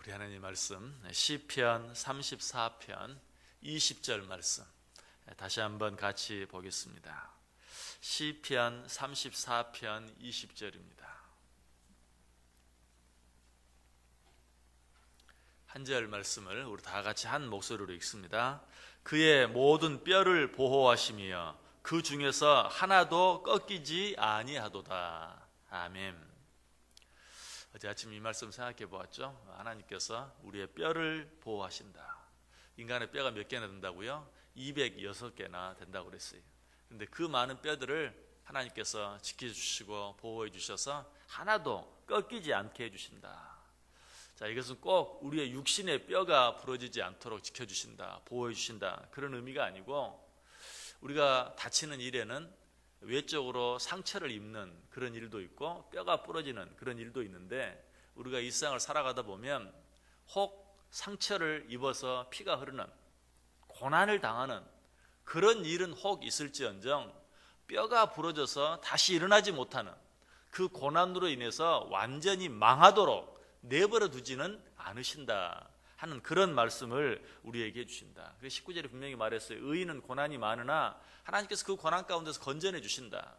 우리 하나님 말씀 시편 34편 20절 말씀 다시 한번 같이 보겠습니다. 시편 34편 20절입니다. 한 절 말씀을 우리 다 같이 한 목소리로 읽습니다. 그의 모든 뼈를 보호하시며 그 중에서 하나도 꺾이지 아니하도다. 아멘. 어제 아침 이 말씀 생각해 보았죠. 하나님께서 우리의 뼈를 보호하신다. 인간의 뼈가 몇 개나 된다고요? 206개나 된다고 그랬어요. 근데 그 많은 뼈들을 하나님께서 지켜주시고 보호해 주셔서 하나도 꺾이지 않게 해주신다. 자, 이것은 꼭 우리의 육신의 뼈가 부러지지 않도록 지켜주신다, 보호해 주신다, 그런 의미가 아니고, 우리가 다치는 일에는 외적으로 상처를 입는 그런 일도 있고 뼈가 부러지는 그런 일도 있는데, 우리가 일상을 살아가다 보면 혹 상처를 입어서 피가 흐르는, 고난을 당하는 그런 일은 혹 있을지언정 뼈가 부러져서 다시 일어나지 못하는 그 고난으로 인해서 완전히 망하도록 내버려 두지는 않으신다 하는 그런 말씀을 우리에게 해주신다. 19절에 분명히 말했어요. 의인은 고난이 많으나 하나님께서 그 고난 가운데서 건져내 주신다.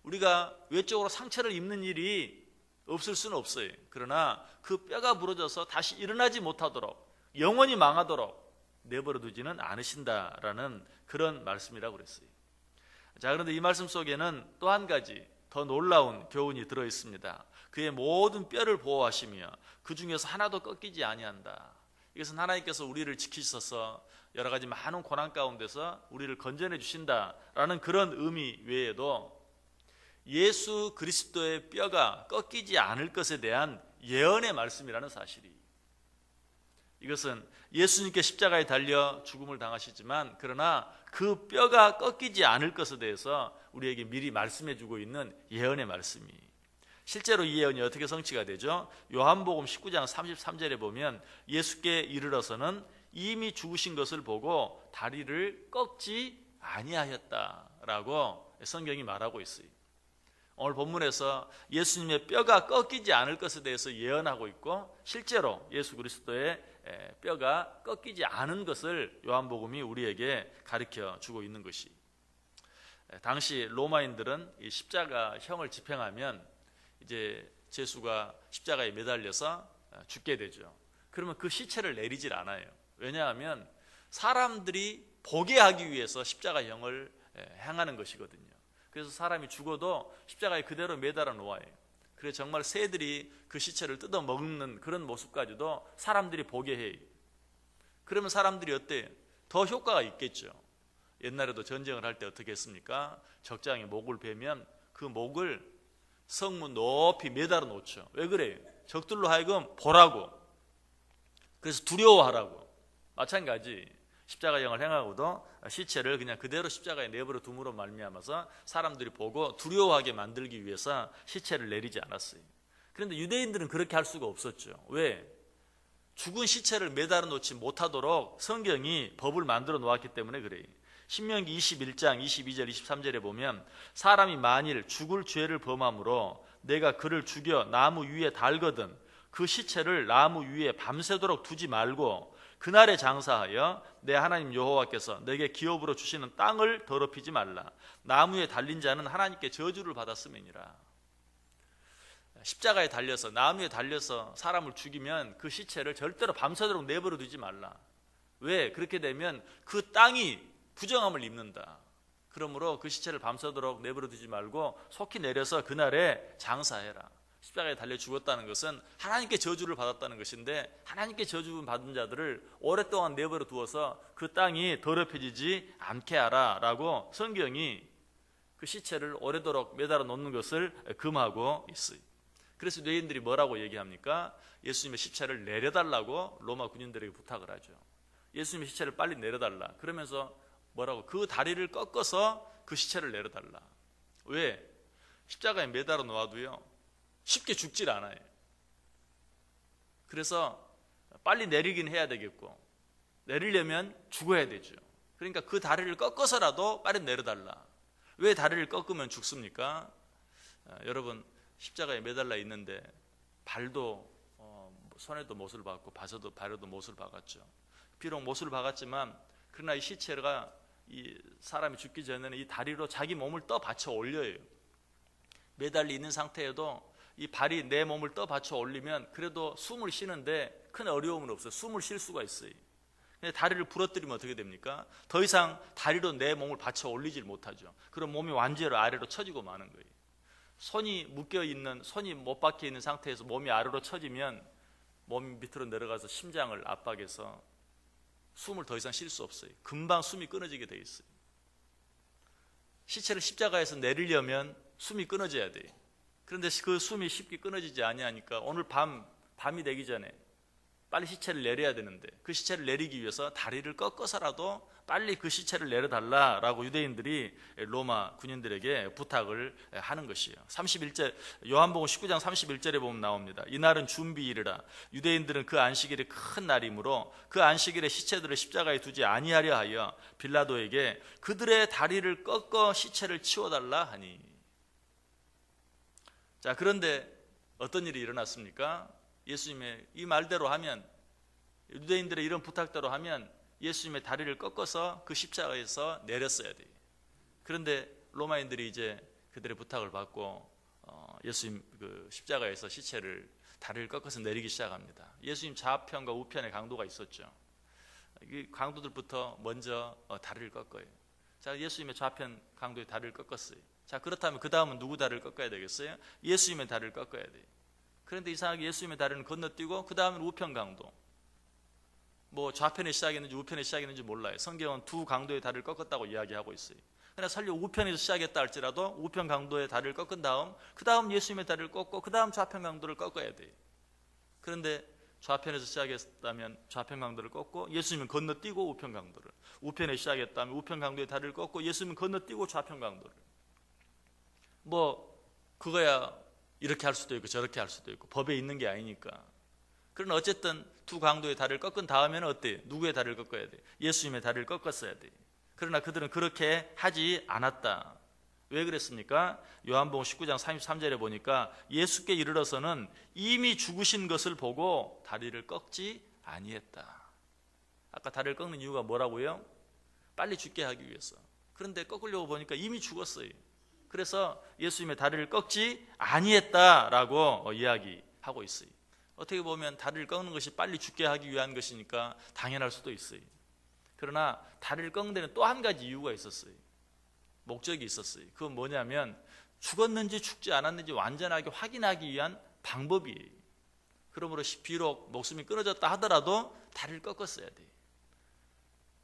우리가 외적으로 상처를 입는 일이 없을 수는 없어요. 그러나 그 뼈가 부러져서 다시 일어나지 못하도록, 영원히 망하도록 내버려 두지는 않으신다라는 그런 말씀이라고 그랬어요. 자, 그런데 이 말씀 속에는 또 한 가지 더 놀라운 교훈이 들어 있습니다. 그의 모든 뼈를 보호하시며 그 중에서 하나도 꺾이지 아니한다. 이것은 하나님께서 우리를 지키셔서 여러 가지 많은 고난 가운데서 우리를 건져내 주신다라는 그런 의미 외에도 예수 그리스도의 뼈가 꺾이지 않을 것에 대한 예언의 말씀이라는 사실이, 이것은 예수님께 십자가에 달려 죽음을 당하시지만 그러나 그 뼈가 꺾이지 않을 것에 대해서 우리에게 미리 말씀해 주고 있는 예언의 말씀이, 실제로 이 예언이 어떻게 성취가 되죠? 요한복음 19장 33절에 보면 예수께 이르러서는 이미 죽으신 것을 보고 다리를 꺾지 아니하였다라고 성경이 말하고 있어요. 오늘 본문에서 예수님의 뼈가 꺾이지 않을 것에 대해서 예언하고 있고, 실제로 예수 그리스도의 뼈가 꺾이지 않은 것을 요한복음이 우리에게 가르쳐 주고 있는 것이, 당시 로마인들은 이 십자가형을 집행하면 이제 제수가 십자가에 매달려서 죽게 되죠. 그러면 그 시체를 내리질 않아요. 왜냐하면 사람들이 보게 하기 위해서 십자가형을 행하는 것이거든요. 그래서 사람이 죽어도 십자가에 그대로 매달아 놓아요. 그래서 정말 새들이 그 시체를 뜯어 먹는 그런 모습까지도 사람들이 보게 해요. 그러면 사람들이 어때요? 더 효과가 있겠죠. 옛날에도 전쟁을 할 때 어떻게 했습니까? 적장에 목을 베면 그 목을 성문 높이 매달아 놓죠. 왜 그래요? 적들로 하여금 보라고, 그래서 두려워하라고. 마찬가지 십자가형을 행하고도 시체를 그냥 그대로 십자가에 내버려 둠으로 말미암아서 사람들이 보고 두려워하게 만들기 위해서 시체를 내리지 않았어요. 그런데 유대인들은 그렇게 할 수가 없었죠. 왜? 죽은 시체를 매달아 놓지 못하도록 성경이 법을 만들어 놓았기 때문에 그래요. 신명기 21장 22절 23절에 보면 사람이 만일 죽을 죄를 범함으로 내가 그를 죽여 나무 위에 달거든 그 시체를 나무 위에 밤새도록 두지 말고 그날에 장사하여 내 하나님 여호와께서 내게 기업으로 주시는 땅을 더럽히지 말라. 나무에 달린 자는 하나님께 저주를 받았음이니라. 십자가에 달려서, 나무에 달려서 사람을 죽이면 그 시체를 절대로 밤새도록 내버려 두지 말라. 왜? 그렇게 되면 그 땅이 부정함을 입는다. 그러므로 그 시체를 밤새도록 내버려 두지 말고 속히 내려서 그날에 장사해라. 십자가에 달려 죽었다는 것은 하나님께 저주를 받았다는 것인데, 하나님께 저주 받은 자들을 오랫동안 내버려 두어서 그 땅이 더럽혀지지 않게 하라 라고 성경이 그 시체를 오래도록 매달아 놓는 것을 금하고 있어요. 그래서 유대인들이 뭐라고 얘기합니까? 예수님의 시체를 내려달라고 로마 군인들에게 부탁을 하죠. 예수님의 시체를 빨리 내려달라. 그러면서 뭐라고? 그 다리를 꺾어서 그 시체를 내려달라. 왜? 십자가에 매달아 놓아도요 쉽게 죽질 않아요. 그래서 빨리 내리긴 해야 되겠고, 내리려면 죽어야 되죠. 그러니까 그 다리를 꺾어서라도 빨리 내려달라. 왜 다리를 꺾으면 죽습니까? 여러분, 십자가에 매달려 있는데 발도 손에도 못을 박고 발에도 못을 박았죠. 비록 못을 박았지만 그러나 이 시체가 이 사람이 죽기 전에는 이 다리로 자기 몸을 떠 받쳐 올려요. 매달려 있는 상태에도 이 발이 내 몸을 떠 받쳐 올리면 그래도 숨을 쉬는데 큰 어려움은 없어요. 숨을 쉴 수가 있어요. 근데 다리를 부러뜨리면 어떻게 됩니까? 더 이상 다리로 내 몸을 받쳐 올리질 못하죠. 그럼 몸이 완전히 아래로 처지고 마는 거예요. 손이 묶여있는, 손이 못 박혀 있는 상태에서 몸이 아래로 처지면 몸이 밑으로 내려가서 심장을 압박해서 숨을 더 이상 쉴 수 없어요. 금방 숨이 끊어지게 돼 있어요. 시체를 십자가에서 내리려면 숨이 끊어져야 돼요. 그런데 그 숨이 쉽게 끊어지지 아니하니까 오늘 밤이 되기 전에 빨리 시체를 내려야 되는데 그 시체를 내리기 위해서 다리를 꺾어서라도 빨리 그 시체를 내려달라라고 유대인들이 로마 군인들에게 부탁을 하는 것이에요. 31절 요한복음 19장 31절에 보면 나옵니다. 이날은 준비일이라 유대인들은 그 안식일이 큰 날이므로 그 안식일에 시체들을 십자가에 두지 아니하려 하여 빌라도에게 그들의 다리를 꺾어 시체를 치워달라 하니. 자, 그런데 어떤 일이 일어났습니까? 예수님의 이 말대로 하면, 유대인들의 이런 부탁대로 하면 예수님의 다리를 꺾어서 그 십자가에서 내렸어야 돼요. 그런데 로마인들이 이제 그들의 부탁을 받고 예수님 그 십자가에서 다리를 꺾어서 내리기 시작합니다. 예수님 좌편과 우편에 강도가 있었죠. 이 강도들부터 먼저 다리를 꺾어요. 자, 예수님의 좌편 강도의 다리를 꺾었어요. 자, 그렇다면 그 다음은 누구 다리를 꺾어야 되겠어요? 예수님의 다리를 꺾어야 돼요. 그런데 이상하게 예수님의 다리는 건너뛰고 그 다음은 우편 강도. 뭐 좌편에 시작했는지 우편에 시작했는지 몰라요. 성경은 두 강도의 다리를 꺾었다고 이야기하고 있어요. 그러나 설령 우편에서 시작했다 할지라도 우편 강도의 다리를 꺾은 다음 그 다음 예수님의 다리를 꺾고 그 다음 좌편 강도를 꺾어야 돼요. 그런데 좌편에서 시작했다면 좌편 강도를 꺾고 예수님은 건너뛰고 우편 강도를, 우편에 시작했다면 우편 강도의 다리를 꺾고 예수님은 건너뛰고 좌편 강도를. 뭐 그거야 이렇게 할 수도 있고 저렇게 할 수도 있고 법에 있는 게 아니니까. 그러나 어쨌든 두 강도의 다리를 꺾은 다음에는 어때요? 누구의 다리를 꺾어야 돼요? 예수님의 다리를 꺾었어야 돼요. 그러나 그들은 그렇게 하지 않았다. 왜 그랬습니까? 요한복음 19장 33절에 보니까 예수께 이르러서는 이미 죽으신 것을 보고 다리를 꺾지 아니했다. 아까 다리를 꺾는 이유가 뭐라고요? 빨리 죽게 하기 위해서. 그런데 꺾으려고 보니까 이미 죽었어요. 그래서 예수님의 다리를 꺾지 아니했다라고 이야기하고 있어요. 어떻게 보면 다리를 꺾는 것이 빨리 죽게 하기 위한 것이니까 당연할 수도 있어요. 그러나 다리를 꺾는 데는 또 한 가지 이유가 있었어요. 목적이 있었어요. 그건 뭐냐면 죽었는지 죽지 않았는지 완전하게 확인하기 위한 방법이에요. 그러므로 비록 목숨이 끊어졌다 하더라도 다리를 꺾었어야 돼요.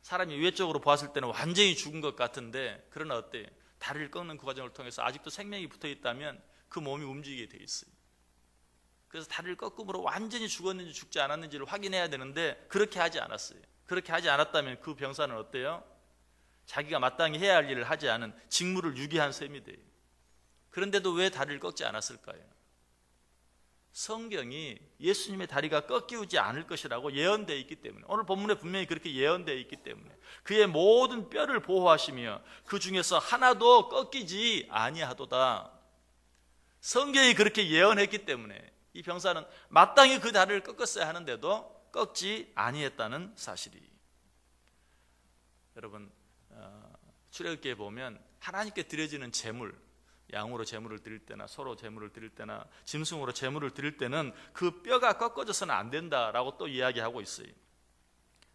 사람이 외적으로 보았을 때는 완전히 죽은 것 같은데 그러나 어때요? 다리를 꺾는 그 과정을 통해서 아직도 생명이 붙어 있다면 그 몸이 움직이게 돼 있어요. 그래서 다리를 꺾음으로 완전히 죽었는지 죽지 않았는지를 확인해야 되는데 그렇게 하지 않았어요. 그렇게 하지 않았다면 그 병사는 어때요? 자기가 마땅히 해야 할 일을 하지 않은 직무를 유기한 셈이 돼요. 그런데도 왜 다리를 꺾지 않았을까요? 성경이 예수님의 다리가 꺾이지 않을 것이라고 예언되어 있기 때문에, 오늘 본문에 분명히 그렇게 예언되어 있기 때문에 그의 모든 뼈를 보호하시며 그 중에서 하나도 꺾이지 아니하도다. 성경이 그렇게 예언했기 때문에 이 병사는 마땅히 그 다리를 꺾었어야 하는데도 꺾지 아니했다는 사실이. 여러분, 출애굽기에 보면 하나님께 드려지는 제물, 양으로 제물을 드릴 때나 소로 제물을 드릴 때나 짐승으로 제물을 드릴 때는 그 뼈가 꺾어져서는 안 된다라고 또 이야기하고 있어요.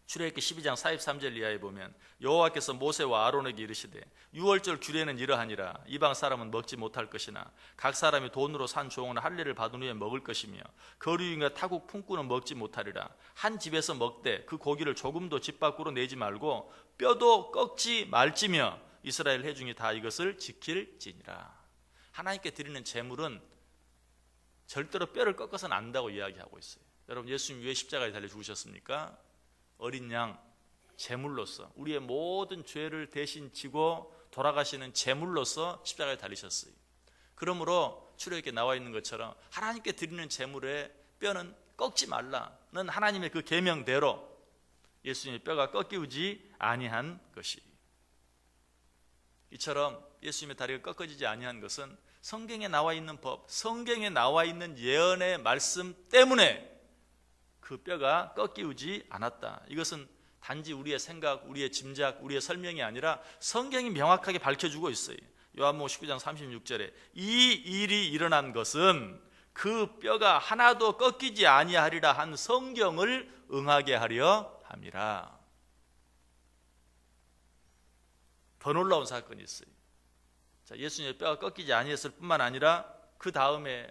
출애굽기 12장 43절 이하에 보면 여호와께서 모세와 아론에게 이르시되 유월절 규례는 이러하니라. 이방 사람은 먹지 못할 것이나 각 사람이 돈으로 산 종은 할례를 받은 후에 먹을 것이며 거류인과 타국 품꾼은 먹지 못하리라. 한 집에서 먹되 그 고기를 조금도 집 밖으로 내지 말고 뼈도 꺾지 말지며 이스라엘 회중이 다 이것을 지킬지니라. 하나님께 드리는 제물은 절대로 뼈를 꺾어서는 안 된다고 이야기하고 있어요. 여러분, 예수님 왜 십자가에 달려 죽으셨습니까? 어린 양 제물로서, 우리의 모든 죄를 대신 지고 돌아가시는 제물로서 십자가에 달리셨어요. 그러므로 출애굽기에 나와 있는 것처럼 하나님께 드리는 제물의 뼈는 꺾지 말라는 하나님의 그 계명대로 예수님의 뼈가 꺾이지 아니한 것이. 이처럼 예수님의 다리가 꺾어지지 아니한 것은 성경에 나와 있는 법, 성경에 나와 있는 예언의 말씀 때문에 그 뼈가 꺾이지 않았다. 이것은 단지 우리의 생각, 우리의 짐작, 우리의 설명이 아니라 성경이 명확하게 밝혀주고 있어요. 요한복음 19장 36절에 이 일이 일어난 것은 그 뼈가 하나도 꺾이지 아니하리라 한 성경을 응하게 하려 함이라. 더 놀라운 사건이 있어요. 자, 예수님의 뼈가 꺾이지 아니했을 뿐만 아니라 그 다음에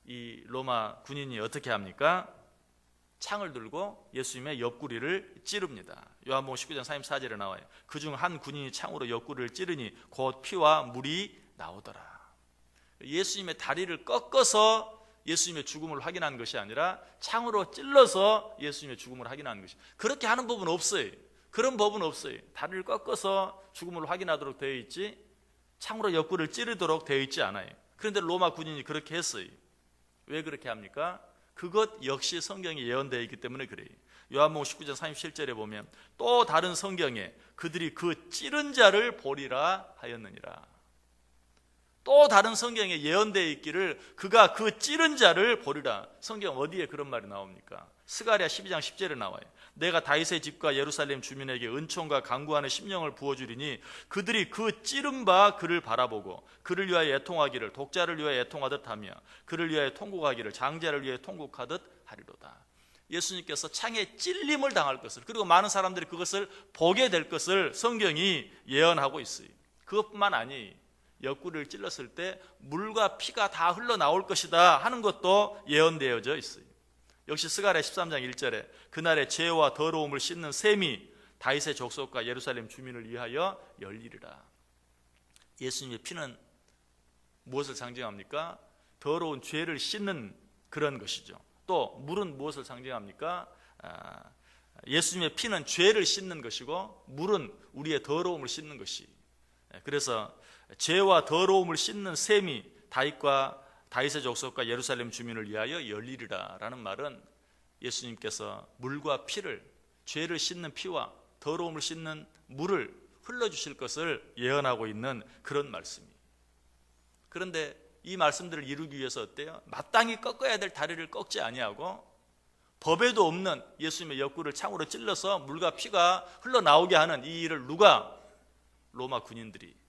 이 로마 군인이 어떻게 합니까? 창을 들고 예수님의 옆구리를 찌릅니다. 요한복음 19장 34절에 나와요. 그중 한 군인이 창으로 옆구리를 찌르니 곧 피와 물이 나오더라. 예수님의 다리를 꺾어서 예수님의 죽음을 확인한 것이 아니라 창으로 찔러서 예수님의 죽음을 확인한 것이. 그렇게 하는 법은 없어요. 그런 법은 없어요. 다리를 꺾어서 죽음을 확인하도록 되어 있지 창으로 옆구리를 찌르도록 되어 있지 않아요. 그런데 로마 군인이 그렇게 했어요. 왜 그렇게 합니까? 그것 역시 성경에 예언되어 있기 때문에 그래요. 요한복음 19장 37절에 보면 또 다른 성경에 그들이 그 찌른 자를 보리라 하였느니라. 또 다른 성경에 예언되어 있기를 그가 그 찌른 자를 보리라. 성경 어디에 그런 말이 나옵니까? 스가랴 12장 10절에 나와요. 내가 다윗의 집과 예루살렘 주민에게 은총과 강구하는 심령을 부어주리니 그들이 그 찌른 바 그를 바라보고 그를 위하여 애통하기를 독자를 위하여 애통하듯 하며 그를 위하여 통곡하기를 장자를 위하여 통곡하듯 하리로다. 예수님께서 창에 찔림을 당할 것을, 그리고 많은 사람들이 그것을 보게 될 것을 성경이 예언하고 있어요. 그것뿐만 아니 옆구리를 찔렀을 때 물과 피가 다 흘러나올 것이다 하는 것도 예언되어져 있어요. 역시 스가랴 13장 1절에 그날의 죄와 더러움을 씻는 셈이 다윗의 족속과 예루살렘 주민을 위하여 열리리라. 예수님의 피는 무엇을 상징합니까? 더러운 죄를 씻는 그런 것이죠. 또 물은 무엇을 상징합니까? 예수님의 피는 죄를 씻는 것이고 물은 우리의 더러움을 씻는 것이. 그래서 죄와 더러움을 씻는 셈이 다윗의 족속과 예루살렘 주민을 위하여 열리리라 라는 말은 예수님께서 물과 피를, 죄를 씻는 피와 더러움을 씻는 물을 흘러주실 것을 예언하고 있는 그런 말씀이에요. 그런데 이 말씀들을 이루기 위해서 어때요? 마땅히 꺾어야 될 다리를 꺾지 아니하고 법에도 없는 예수님의 옆구리를 창으로 찔러서 물과 피가 흘러나오게 하는 이 일을 누가? 로마 군인들이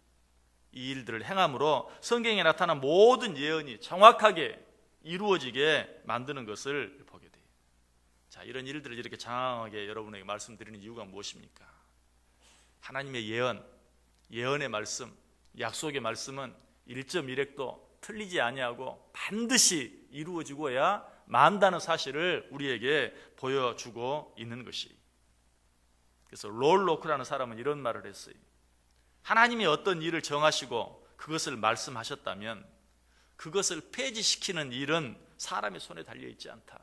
이 일들을 행함으로 성경에 나타난 모든 예언이 정확하게 이루어지게 만드는 것을 보게 돼요. 자, 이런 일들을 이렇게 장황하게 여러분에게 말씀드리는 이유가 무엇입니까? 하나님의 예언의 말씀, 약속의 말씀은 1.1획도 틀리지 아니하고 반드시 이루어지고야 만다는 사실을 우리에게 보여주고 있는 것이. 그래서 롤로크라는 사람은 이런 말을 했어요. 하나님이 어떤 일을 정하시고 그것을 말씀하셨다면 그것을 폐지시키는 일은 사람의 손에 달려있지 않다.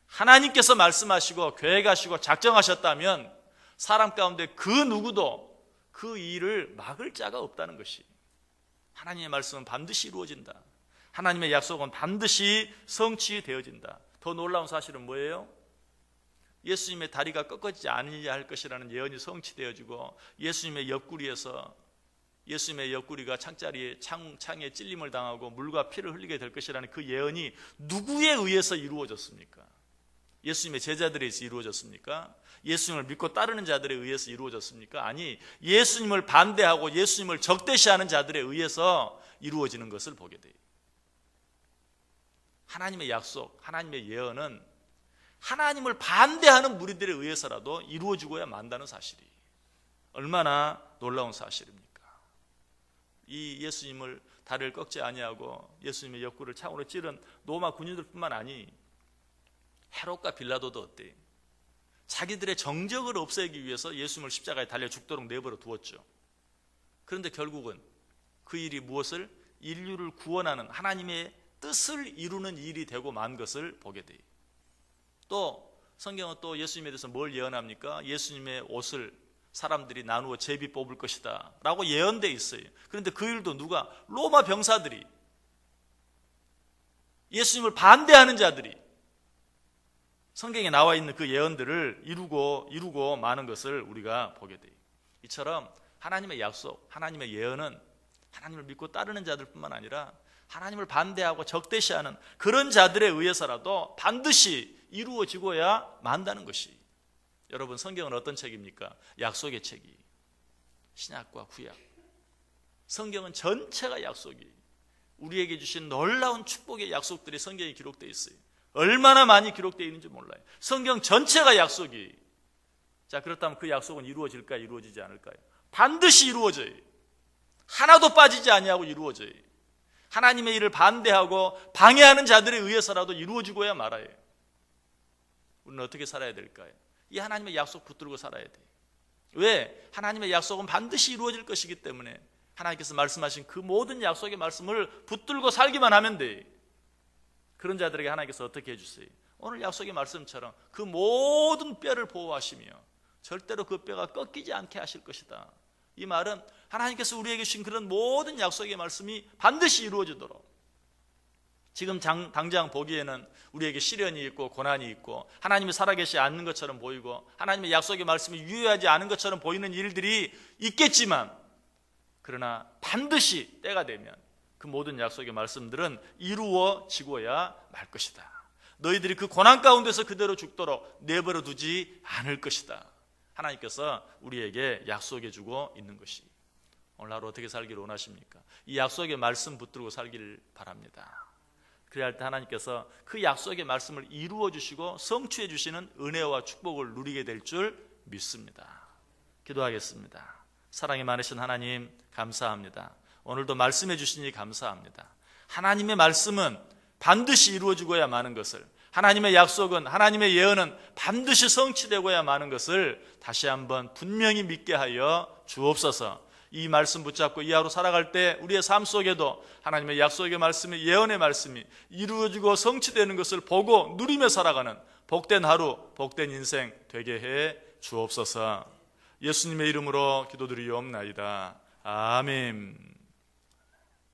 하나님께서 말씀하시고 계획하시고 작정하셨다면 사람 가운데 그 누구도 그 일을 막을 자가 없다는 것이. 하나님의 말씀은 반드시 이루어진다. 하나님의 약속은 반드시 성취되어진다. 더 놀라운 사실은 뭐예요? 예수님의 다리가 꺾어지지 않으려 할 것이라는 예언이 성취되어지고 예수님의 옆구리가 창에 찔림을 당하고 물과 피를 흘리게 될 것이라는 그 예언이 누구에 의해서 이루어졌습니까? 예수님의 제자들에 의해서 이루어졌습니까? 예수님을 믿고 따르는 자들에 의해서 이루어졌습니까? 아니, 예수님을 반대하고 예수님을 적대시하는 자들에 의해서 이루어지는 것을 보게 돼요. 하나님의 약속, 하나님의 예언은 하나님을 반대하는 무리들에 의해서라도 이루어지고야 만다는 사실이 얼마나 놀라운 사실입니까? 이 예수님을 다리를 꺾지 아니하고 예수님의 옆구리를 창으로 찌른 로마 군인들뿐만 아니 헤롯과 빌라도도 어때요? 자기들의 정적을 없애기 위해서 예수님을 십자가에 달려 죽도록 내버려 두었죠. 그런데 결국은 그 일이 무엇을? 인류를 구원하는 하나님의 뜻을 이루는 일이 되고 만 것을 보게 돼요. 또 성경은 또 예수님에 대해서 뭘 예언합니까? 예수님의 옷을 사람들이 나누어 제비 뽑을 것이다 라고 예언되어 있어요. 그런데 그 일도 누가? 로마 병사들이, 예수님을 반대하는 자들이 성경에 나와 있는 그 예언들을 이루고 마는 것을 우리가 보게 돼요. 이처럼 하나님의 약속, 하나님의 예언은 하나님을 믿고 따르는 자들뿐만 아니라 하나님을 반대하고 적대시하는 그런 자들에 의해서라도 반드시 이루어지고야 만다는 것이, 여러분 성경은 어떤 책입니까? 약속의 책이. 신약과 구약, 성경은 전체가 약속이, 우리에게 주신 놀라운 축복의 약속들이 성경에 기록되어 있어요. 얼마나 많이 기록되어 있는지 몰라요. 성경 전체가 약속이. 자, 그렇다면 그 약속은 이루어질까요? 이루어지지 않을까요? 반드시 이루어져요. 하나도 빠지지 아니하고 이루어져요. 하나님의 일을 반대하고 방해하는 자들에 의해서라도 이루어지고야 말아요. 우리는 어떻게 살아야 될까요? 이 하나님의 약속 붙들고 살아야 돼요. 왜? 하나님의 약속은 반드시 이루어질 것이기 때문에 하나님께서 말씀하신 그 모든 약속의 말씀을 붙들고 살기만 하면 돼. 그런 자들에게 하나님께서 어떻게 해주세요? 오늘 약속의 말씀처럼 그 모든 뼈를 보호하시며 절대로 그 뼈가 꺾이지 않게 하실 것이다. 이 말은 하나님께서 우리에게 주신 그런 모든 약속의 말씀이 반드시 이루어지도록, 지금 당장 보기에는 우리에게 시련이 있고 고난이 있고 하나님이 살아계시지 않는 것처럼 보이고 하나님의 약속의 말씀이 유효하지 않은 것처럼 보이는 일들이 있겠지만, 그러나 반드시 때가 되면 그 모든 약속의 말씀들은 이루어지고야 말 것이다. 너희들이 그 고난 가운데서 그대로 죽도록 내버려 두지 않을 것이다. 하나님께서 우리에게 약속해 주고 있는 것이, 오늘 하루 어떻게 살기를 원하십니까? 이 약속의 말씀 붙들고 살기를 바랍니다. 그래야 할 때 하나님께서 그 약속의 말씀을 이루어 주시고 성취해 주시는 은혜와 축복을 누리게 될 줄 믿습니다. 기도하겠습니다. 사랑이 많으신 하나님, 감사합니다. 오늘도 말씀해 주시니 감사합니다. 하나님의 말씀은 반드시 이루어지고야 마는 것을, 하나님의 약속은, 하나님의 예언은 반드시 성취되고야 마는 것을 다시 한번 분명히 믿게 하여 주옵소서. 이 말씀 붙잡고 이 하루 살아갈 때 우리의 삶 속에도 하나님의 약속의 말씀이, 예언의 말씀이 이루어지고 성취되는 것을 보고 누리며 살아가는 복된 하루, 복된 인생 되게 해 주옵소서. 예수님의 이름으로 기도드리옵나이다. 아멘.